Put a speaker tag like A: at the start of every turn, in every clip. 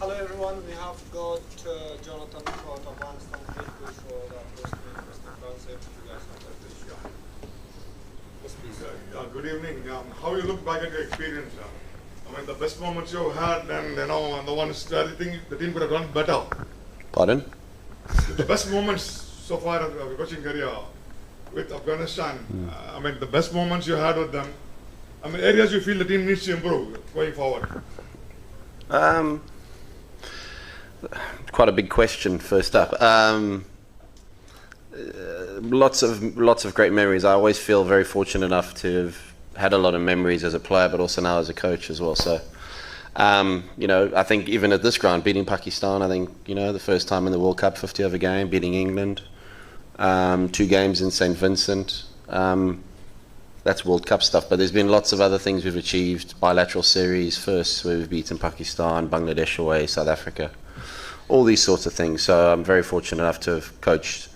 A: Hello everyone, we have got Jonathan Trott, Afghanistan Coach for the first week, Mr. Concept. You guys have that issue.
B: Good evening. How you look back at your experience? I mean, the best moments you had, and the ones that you think the team could have done better.
C: Pardon?
B: The best moments so far of your coaching career with Afghanistan. I mean, the best moments you had with them. I mean, areas you feel the team needs to improve going forward.
C: Quite a big question. First up, lots of great memories. I always feel very fortunate enough to have had a lot of memories as a player, but also now as a coach as well. So, I think even at this ground, beating Pakistan, I think the first time in the World Cup, 50 over game, beating England, 2 games in St. Vincent. That's World Cup stuff, but there's been lots of other things we've achieved. Bilateral series, first where we've beaten Pakistan, Bangladesh away, South Africa, all these sorts of things. So I'm very fortunate enough to have coached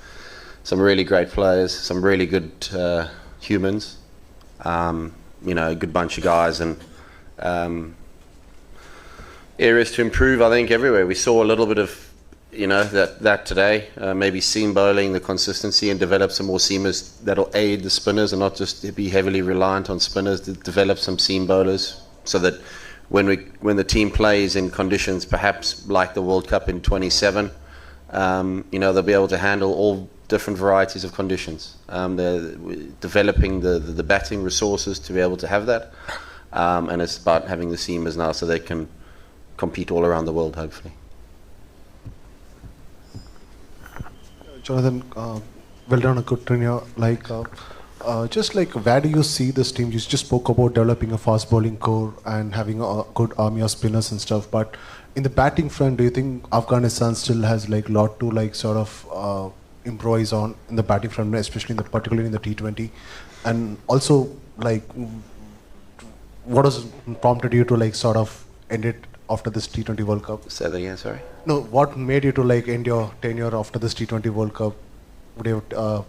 C: some really great players, some really good humans, a good bunch of guys, and areas to improve, I think, everywhere. We saw a little bit of that today, maybe seam bowling, the consistency, and develop some more seamers that'll aid the spinners and not just be heavily reliant on spinners. To develop some seam bowlers so that when the team plays in conditions perhaps like the World Cup in 27, they'll be able to handle all different varieties of conditions. They're developing the batting resources to be able to have that, and it's about having the seamers now so they can compete all around the world, hopefully.
D: Jonathan, well done, a good tenure. Just where do you see this team? You just spoke about developing a fast bowling core and having a good army of spinners and stuff. But in the batting front, do you think Afghanistan still has a lot to improvise on in the batting front, especially particularly in the T20? And also, what has prompted you to end it after this T20 World Cup?
C: Say that again, sorry?
D: No, what made you to end your tenure after this T20 World Cup? Would you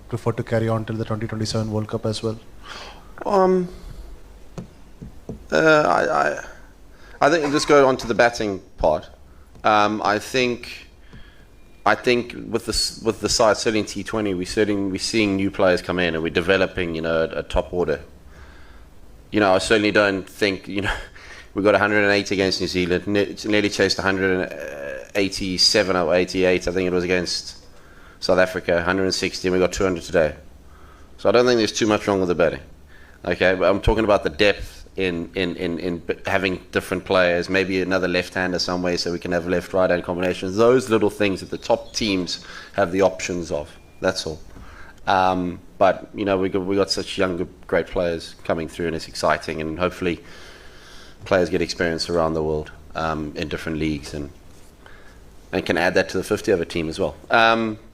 D: prefer to carry on till the 2027 World Cup as well?
C: I think just go on to the batting part. I think with the side, certainly in T20, we're seeing new players come in, and we're developing a top order. I certainly don't think we got 108 against New Zealand. It's nearly chased 187 or 88. I think it was against South Africa, 160, and we got 200 today. So I don't think there's too much wrong with the batting. Okay, but I'm talking about the depth in having different players, maybe another left-hander some way so we can have left-right-hand combinations. Those little things that the top teams have the options of. That's all. But we got such young, great players coming through, and it's exciting, and hopefully players get experience around the world in different leagues, and can add that to the 50 over team as well.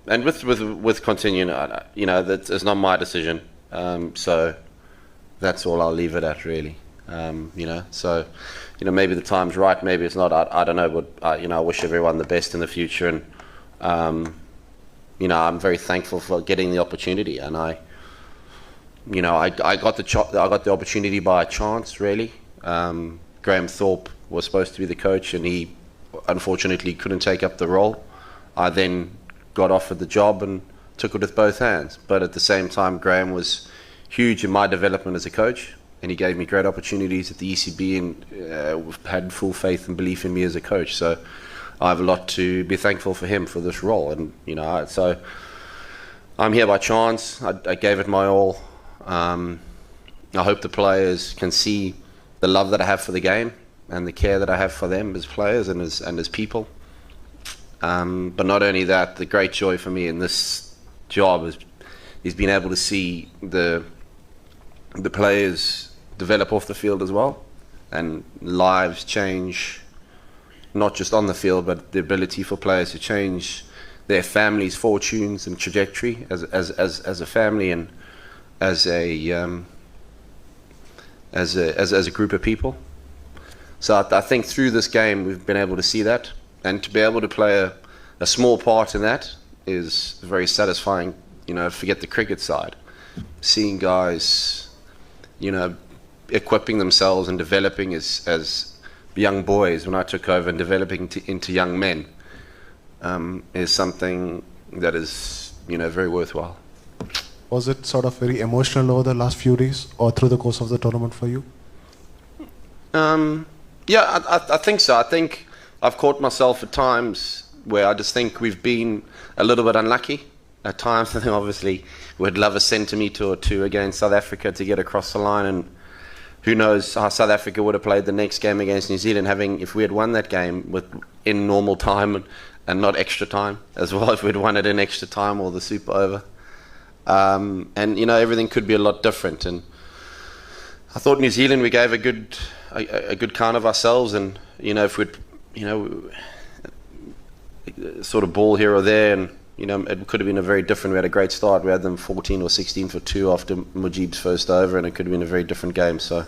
C: And with continuing, that is not my decision. So that's all I'll leave it at, really. So maybe the time's right, maybe it's not. I don't know, but I wish everyone the best in the future, and I'm very thankful for getting the opportunity, and I got the opportunity by chance, really. Graham Thorpe was supposed to be the coach, and he unfortunately couldn't take up the role. I then got offered the job and took it with both hands. But at the same time, Graham was huge in my development as a coach, and he gave me great opportunities at the ECB, and had full faith and belief in me as a coach. So I have a lot to be thankful for him for this role. And so I'm here by chance. I gave it my all. I hope the players can see the love that I have for the game and the care that I have for them as players and as people. But not only that, the great joy for me in this job is being able to see the players develop off the field as well, and lives change, not just on the field, but the ability for players to change their families' fortunes and trajectory as a family and as a group of people. So I think through this game we've been able to see that, and to be able to play a small part in that is very satisfying. Forget the cricket side, seeing guys, equipping themselves and developing as young boys when I took over and developing into young men is something that is, very worthwhile.
D: Was it sort of very emotional over the last few days or through the course of the tournament for you?
C: Yeah, I think so. I think I've caught myself at times where I just think we've been a little bit unlucky. At times, I think obviously we'd love a centimetre or two against South Africa to get across the line, and who knows how South Africa would have played the next game against New Zealand, if we had won that game in normal time and not extra time as well, if we'd won it in extra time or the super over. And everything could be a lot different. And I thought New Zealand, we gave a good count of ourselves, and if we'd sort of ball here or there, and it could have been a very different. We had a great start. We had them 14 or 16 for 2 after Mujib's first over, and it could have been a very different game. So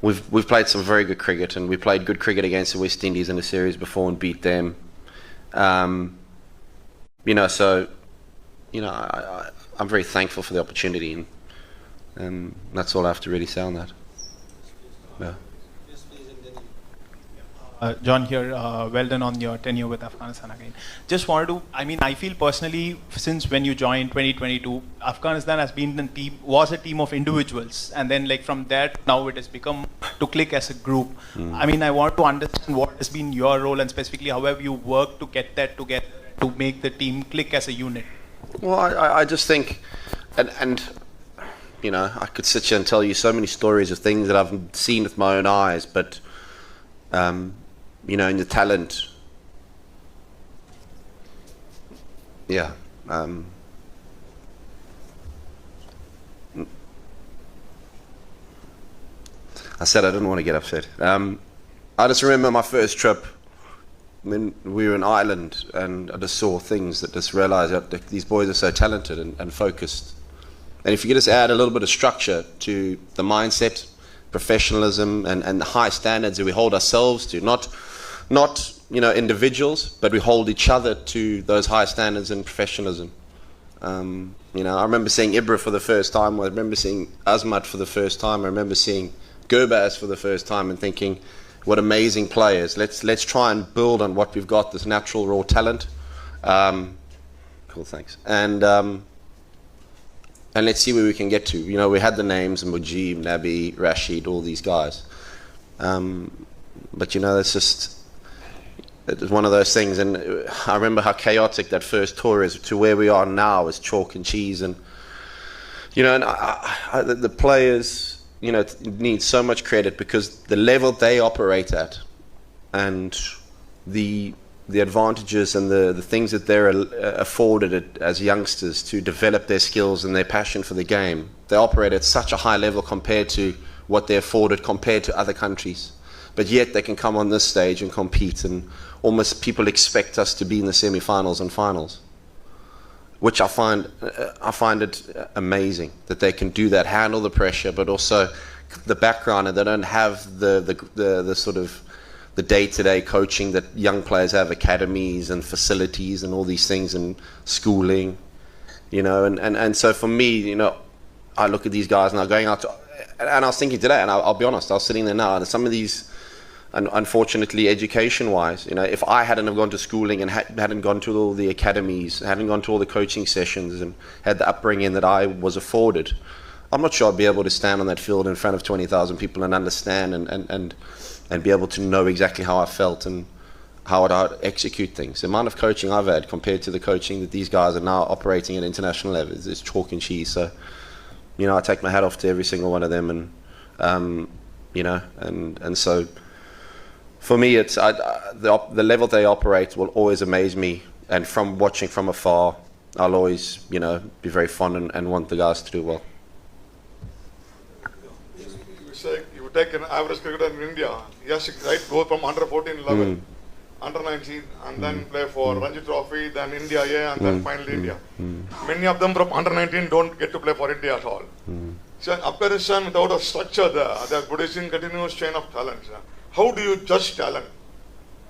C: we've played some very good cricket, and we played good cricket against the West Indies in the series before and beat them. I'm very thankful for the opportunity, and that's all I have to really say on that. Yeah.
E: John here, well done on your tenure with Afghanistan again. Just wanted to, I feel personally, since when you joined 2022, Afghanistan was a team of individuals, and then from there now it has become to click as a group. I want to understand what has been your role, and specifically how have you worked to get that together to make the team click as a unit?
C: Well, I just think, and I could sit here and tell you so many stories of things that I've seen with my own eyes, but in the talent, yeah. I said I didn't want to get upset. I just remember my first trip when we were in Ireland, and I just saw things that just realised that these boys are so talented and focused. And if you could just add a little bit of structure to the mindset, professionalism, and the high standards that we hold ourselves to, not individuals, but we hold each other to those high standards and professionalism. I remember seeing Ibra for the first time. I remember seeing Azmat for the first time. I remember seeing Gurbaz for the first time and thinking, what amazing players. Let's try and build on what we've got, this natural raw talent. Cool, thanks. And let's see where we can get to. We had the names, Mujib, Nabi, Rashid, all these guys. But it's one of those things. And I remember how chaotic that first tour is to where we are now is chalk and cheese. And, the players, need so much credit because the level they operate at and the advantages and the things that they're afforded as youngsters to develop their skills and their passion for the game, they operate at such a high level compared to what they're afforded compared to other countries. But yet they can come on this stage and compete, and almost people expect us to be in the semi-finals and finals, which I find it amazing that they can do that, handle the pressure, but also the background, and they don't have the sort of the day-to-day coaching that young players have, academies and facilities and all these things and schooling, and so for me, I look at these guys now going out to, and I was thinking today, and I'll be honest, I was sitting there now, and some of these, and unfortunately education-wise, if I hadn't have gone to schooling and hadn't gone to all the academies, hadn't gone to all the coaching sessions and had the upbringing that I was afforded, I'm not sure I'd be able to stand on that field in front of 20,000 people and understand and be able to know exactly how I felt and how I'd execute things. The amount of coaching I've had compared to the coaching that these guys are now operating at international level is chalk and cheese. So, I take my hat off to every single one of them, and and so for me, it's the level they operate will always amaze me, and from watching from afar, I'll always be very fond and want the guys to do well.
B: You take an average cricketer in India, he has to go from under 14 level, under 19, and then play for Ranji Trophy, then India A, and then finally India. Many of them from under 19 don't get to play for India at all. So in Afghanistan, without a structure there, they're producing continuous chain of talent. How do you judge talent?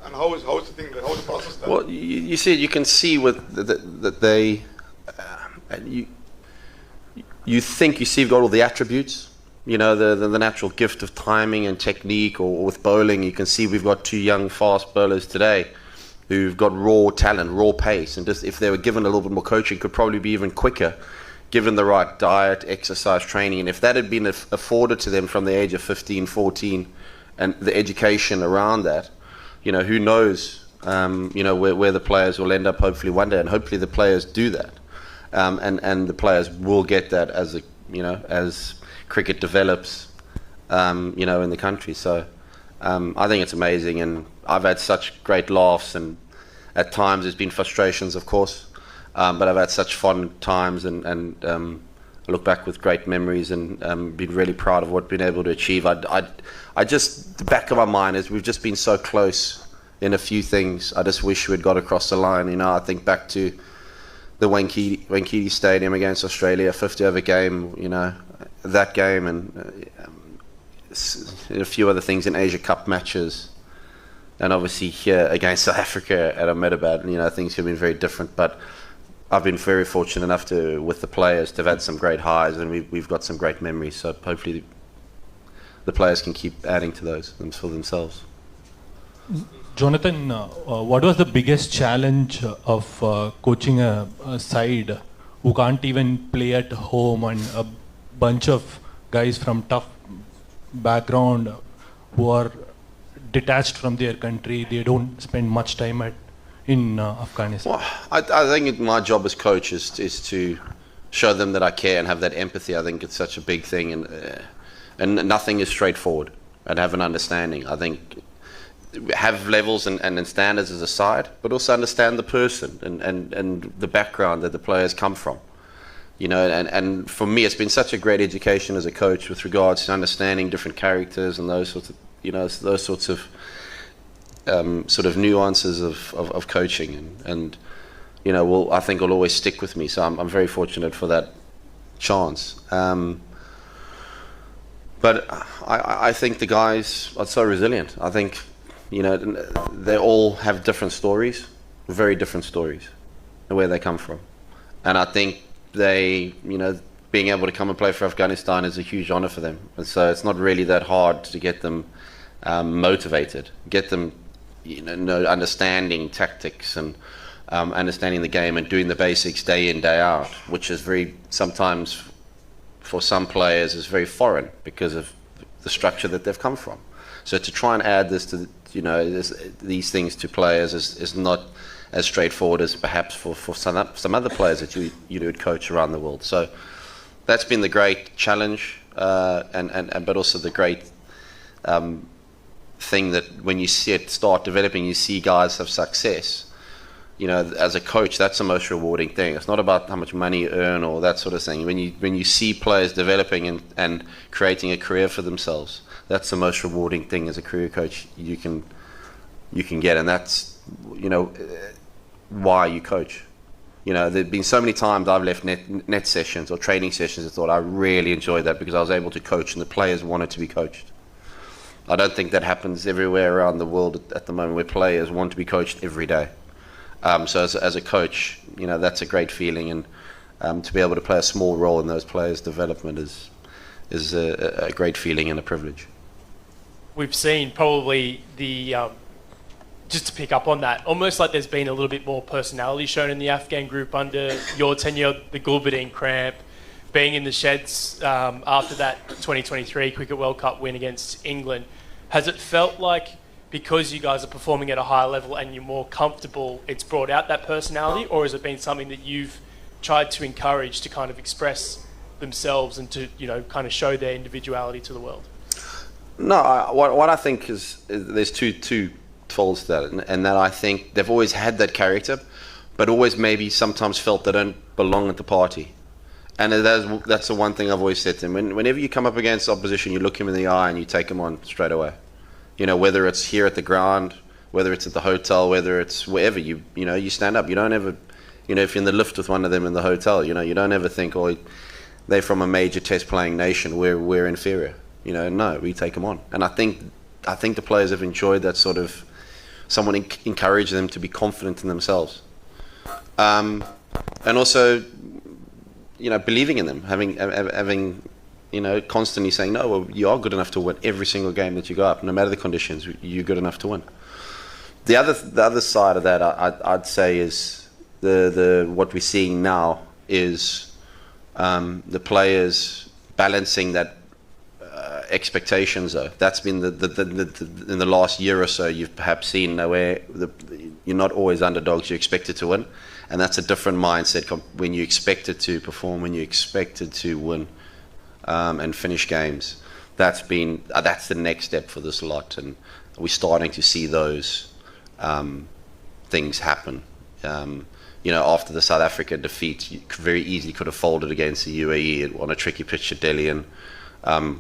B: And how is the thing, how the process there?
C: Well, you see, you can see with that they, you think you see you've got all the attributes, you know, the natural gift of timing and technique, or with bowling, you can see we've got 2 young fast bowlers today who've got raw talent, raw pace, and just if they were given a little bit more coaching, could probably be even quicker, given the right diet, exercise, training. And if that had been afforded to them from the age of 15, 14, and the education around that, you know, who knows, you know, where the players will end up hopefully one day, and hopefully the players do that, and the players will get that as as cricket develops, you know, in the country. So I think it's amazing, and I've had such great laughs, and at times there's been frustrations, of course, but I've had such fun times, and I look back with great memories, and been really proud of what we've been able to achieve. I just, the back of my mind is we've just been so close in a few things. I just wish we'd got across the line. You know, I think back to the Wankiti Stadium against Australia, 50 over game, you know, that game, and a few other things in Asia Cup matches, and obviously here against South Africa at Ahmedabad. You know, things have been very different, but I've been very fortunate enough to, with the players, to have had some great highs, and we've got some great memories. So hopefully the players can keep adding to those for themselves.
F: Jonathan, what was the biggest challenge of coaching a side who can't even play at home, and a bunch of guys from tough background who are detached from their country? They don't spend much time in Afghanistan.
C: Well, I think my job as coach is to show them that I care and have that empathy. I think it's such a big thing, and nothing is straightforward, and have an understanding. I think have levels and standards as a side, but also understand the person and the background that the players come from. You know, and for me, it's been such a great education as a coach with regards to understanding different characters and those sorts of, you know, those sorts of sort of nuances of coaching, and you know, I think will always stick with me. So I'm very fortunate for that chance. But I think the guys are so resilient. I think, you know, they all have different stories, very different stories, and where they come from. And I think they, you know, being able to come and play for Afghanistan is a huge honor for them. And so it's not really that hard to get them motivated, get them, you know, understanding tactics and understanding the game and doing the basics day in, day out, which is very, sometimes for some players is very foreign because of the structure that they've come from. So to try and add this to, you know, these things to players is not as straightforward as perhaps for some other players that you would coach around the world. So that's been the great challenge, but also the great thing that when you see it start developing, you see guys have success. You know, as a coach, that's the most rewarding thing. It's not about how much money you earn or that sort of thing. When you see players developing and creating a career for themselves, that's the most rewarding thing as a career coach you can get, and that's, you know, why you coach. You know, there've been so many times I've left net sessions or training sessions and thought I really enjoyed that because I was able to coach and the players wanted to be coached. I don't think that happens everywhere around the world at the moment, where players want to be coached every day. So as a coach, you know, that's a great feeling, and to be able to play a small role in those players' development is a great feeling and a privilege.
G: We've seen probably the just to pick up on that, almost like there's been a little bit more personality shown in the Afghan group under your tenure, the Gulbadine cramp, being in the sheds after that 2023 Cricket World Cup win against England. Has it felt like, because you guys are performing at a higher level and you're more comfortable, it's brought out that personality, or has it been something that you've tried to encourage to kind of express themselves and to, you know, kind of show their individuality to the world?
C: No, what I think is there's two folds to that, and that I think they've always had that character, but always maybe sometimes felt they don't belong at the party. And that's the one thing I've always said to them. Whenever you come up against opposition, you look him in the eye and you take him on straight away. You know, whether it's here at the ground, whether it's at the hotel, whether it's wherever, you know, you stand up. You don't ever, you know, if you're in the lift with one of them in the hotel, you know, you don't ever think, oh, they're from a major test playing nation, we're inferior. You know, no, we take them on. And I think the players have enjoyed that sort of, someone encourage them to be confident in themselves. And also, you know, believing in them, having constantly saying, no, well, you are good enough to win every single game that you go up, no matter the conditions, you're good enough to win. The other side of that, I'd say, is what we're seeing now is the players balancing that expectations. Though that's been in the last year or so, you've perhaps seen where you're not always underdogs, you're expected to win, and that's a different mindset when you're expected to perform, when you're expected to win and finish games. That's the next step for this lot, and we're starting to see those things happen. After the South Africa defeat, you very easily could have folded against the UAE on a tricky pitch at Delhi, and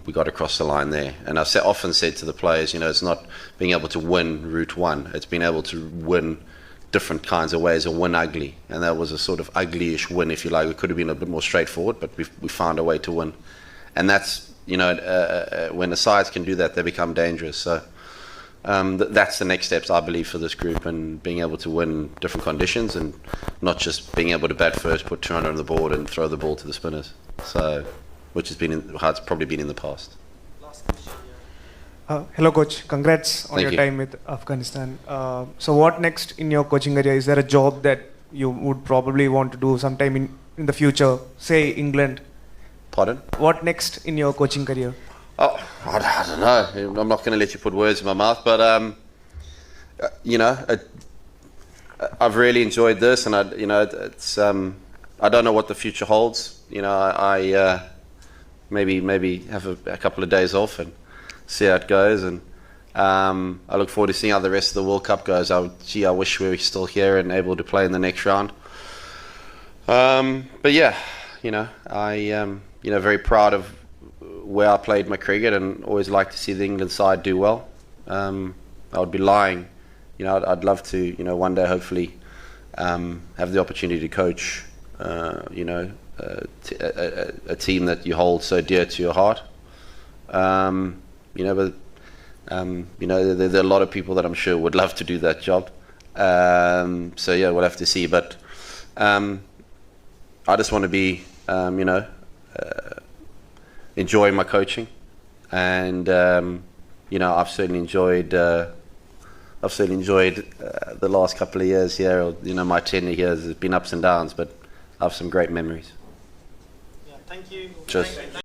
C: we got across the line there. And I've often said to the players, it's not being able to win route one, it's being able to win different kinds of ways, or win ugly. And that was a sort of ugly-ish win, if you like. It could have been a bit more straightforward, but we found a way to win. And that's, when the sides can do that, they become dangerous. So that's the next steps, I believe, for this group, and being able to win different conditions, and not just being able to bat first, put 200 on the board, and throw the ball to the spinners. So, which has been how it's probably been in the past.
A: Last question.
H: Hello, Coach. Congrats on your time with Afghanistan. So, what next in your coaching career? Is there a job that you would probably want to do sometime in the future? Say England.
C: Pardon?
H: What next in your coaching career?
C: Oh, I don't know. I'm not going to let you put words in my mouth, but I've really enjoyed this, and it's I don't know what the future holds. I maybe have a couple of days off and see how it goes, and I look forward to seeing how the rest of the World Cup goes. I wish we were still here and able to play in the next round. But yeah, I very proud of where I played my cricket, and always like to see the England side do well. I would be lying. I'd love to, one day hopefully have the opportunity to coach, a team that you hold so dear to your heart. But there are a lot of people that I'm sure would love to do that job. So yeah, we'll have to see. But I just want to be, enjoying my coaching, and I've certainly enjoyed the last couple of years here. Or, my tenure here has been ups and downs, but I have some great memories.
A: Yeah, thank you.
C: Cheers.